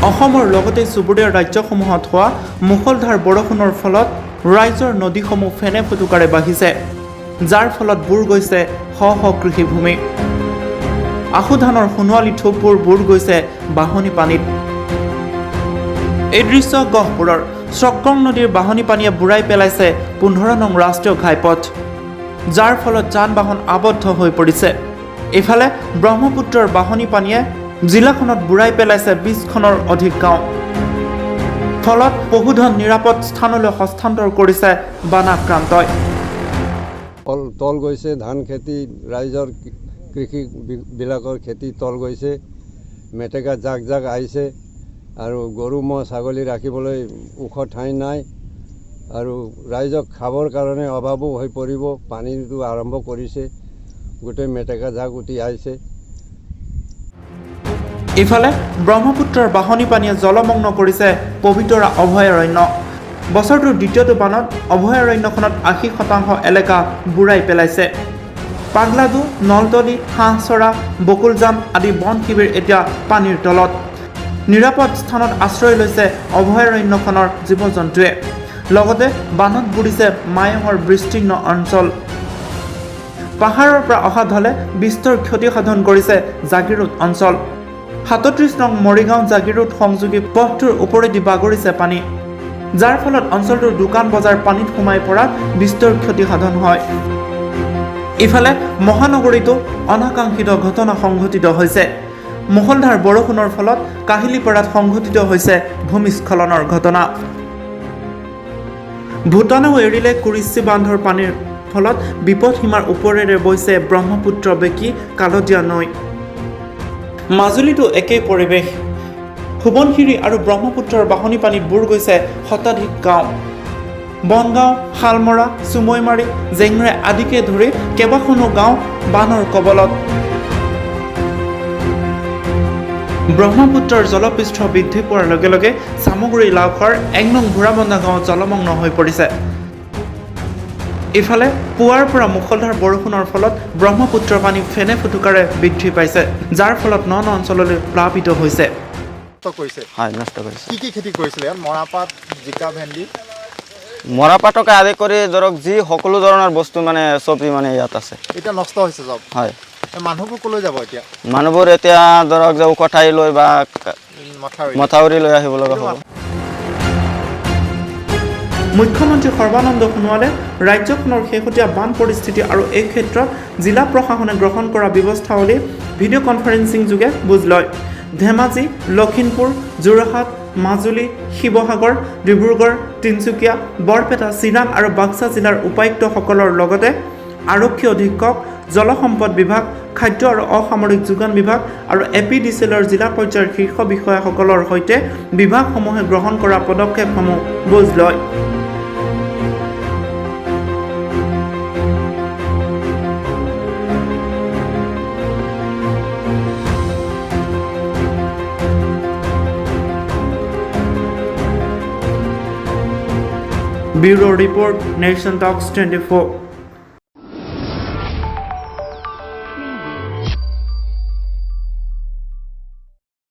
অসমৰ লগতে চুবুৰীয়া ৰাজ্যসমূহত হোৱা মুষলধাৰ বৰষুণৰ ফলত ৰাজ্যৰ নদীসমূহ ফেনে ফুটুকাৰে বাঢ়িছে, যাৰ ফলত বুৰ গৈছে শ শ কৃষিভূমি। আহু ধানৰ সোণোৱালী থোপবোৰ বুৰ গৈছে বাঢ়নি পানীত। এই দৃশ্য গহপুৰৰ চক্ৰং নদীৰ বাঢ়নি পানীয়ে বুৰাই পেলাইছে 15 নং ৰাষ্ট্ৰীয় ঘাইপথ, যাৰ ফলত যান বাহন আবদ্ধ হৈ পৰিছে। ইফালে ব্ৰহ্মপুত্ৰৰ বাঢ়নি পানীয়ে জিলাখনত বুৰাই পেলাইছে 20খনৰ অধিক গাঁও। ফলত পশুধন নিৰাপদ স্থানলৈ হস্তান্তৰ কৰিছে বানাক্ৰান্তই। তল গৈছে ধান খেতি, ৰাইজৰ কৃষিবিলাকৰ খেতি তল গৈছে, মেটেকা জাক জাক আহিছে আৰু গৰু ম'হ ছাগলী ৰাখিবলৈ ওখ ঠাই নাই আৰু ৰাইজক খাবৰ কাৰণে অভাৱো হৈ পৰিব। পানীটো আৰম্ভ কৰিছে, গোটেই মেটেকা জাক উঠি আহিছে। ইফালে ব্ৰহ্মপুত্ৰৰ বাঢ়নি পানীয়ে জলমগ্ন কৰিছে পবিতৰা অভয়াৰণ্য। বছৰটোৰ দ্বিতীয়টো বানত অভয়াৰণ্যখনত 80% এলেকা বুৰাই পেলাইছে। পাগলাদু, নলতলি, হাঁহচৰা, বকুলজান আদি বন শিবিৰ এতিয়া পানীৰ তলত। নিৰাপদ স্থানত আশ্ৰয় লৈছে অভয়াৰণ্যখনৰ জীৱ-জন্তুৱে। লগতে বানত বুৰিছে মায়ঙৰ বিস্তীৰ্ণ অঞ্চল। পাহাৰৰ পৰা অহা ঢলে বিস্তৰ ক্ষতিসাধন কৰিছে জাগিৰোড অঞ্চল। 37 নং মৰিগাঁও জাগিৰোড সংযোগী পথটোৰ ওপৰেদি বাগৰিছে পানী, যাৰ ফলত অঞ্চলটোৰ দোকান বজাৰ পানীত সোমাই পৰাত বিস্তৰ ক্ষতিসাধন হয়। ইফালে মহানগৰীতো অনাকাংক্ষিত ঘটনা সংঘটিত হৈছে। মুষলধাৰ বৰষুণৰ ফলত কাহিলীপাৰাত সংঘটিত হৈছে ভূমিস্খলনৰ ঘটনা। ভূটানেও এৰিলে কুৰিচি বান্ধৰ পানীৰ ফলত বিপদসীমাৰ ওপৰেৰে বৈছে ব্ৰহ্মপুত্ৰ বেঁকি কালতীয়া নৈ। মাজুলীতো একেই পৰিৱেশ। সোৱণশিৰি আৰু ব্ৰহ্মপুত্ৰৰ বাঢ়নি পানীত বুৰ গৈছে শতাধিক গাঁও। বনগাঁও, শালমৰা, চুমৈমাৰী, জেংৰাই আদিকে ধৰি কেইবাখনো গাঁও বানৰ কবলত। ব্ৰহ্মপুত্ৰৰ জলপৃষ্ঠ বৃদ্ধি পোৱাৰ লগে লগে চামগুৰি লাওখোৱাৰ 1 নং ঘোঁৰাবন্ধা গাঁও জলমগ্ন হৈ পৰিছে। ইফালে পুৱাৰ পৰা মুষলধাৰ বৰষুণৰ ফলত ব্ৰহ্মপুত্ৰৰ পানী ফেনে ফুটুকাৰে বৃদ্ধি পাইছে, যাৰ ফলত ন অঞ্চললৈ প্লাবিত হৈছে। কি খেতি কৰিছিলে? মৰাপাট, জিকা, ভেন্দি, মৰাপাটকে আদি কৰি ধৰক যি সকলো ধৰণৰ বস্তু মানে চব্জি মানে ইয়াত আছে। এতিয়া নষ্ট হৈছে চব। হয়, মানুহবোৰ ক'লৈ যাব এতিয়া? মানুহবোৰ এতিয়া ধৰক যে ওখ ঠাই লৈ বা মথাউৰি লৈ আহিব লগা হ'ব। মুখ্যমন্ত্ৰী সৰ্বানন্দ সোণোৱালে ৰাজ্যখনৰ শেহতীয়া বান পৰিস্থিতি আৰু এই ক্ষেত্ৰত জিলা প্ৰশাসনে গ্ৰহণ কৰা ব্যৱস্থাৱলী ভিডিঅ' কনফাৰেন্সিং যোগে বুজ লয়। ধেমাজি, লখিমপুৰ, যোৰহাট, মাজুলী, শিৱসাগৰ, ডিব্ৰুগড়, তিনিচুকীয়া, বৰপেটা, চিৰাং আৰু বাক্সা জিলাৰ উপায়ুক্তসকলৰ লগতে আৰক্ষী অধীক্ষক, জলসম্পদ বিভাগ, খাদ্য আৰু অসামৰিক যোগান বিভাগ আৰু APDCLৰ জিলা পৰ্যায়ৰ শীৰ্ষ বিষয়াসকলৰ সৈতে বিভাগসমূহে গ্ৰহণ কৰা পদক্ষেপসমূহ বুজ লয়। Bureau Report, Nation Talks 24।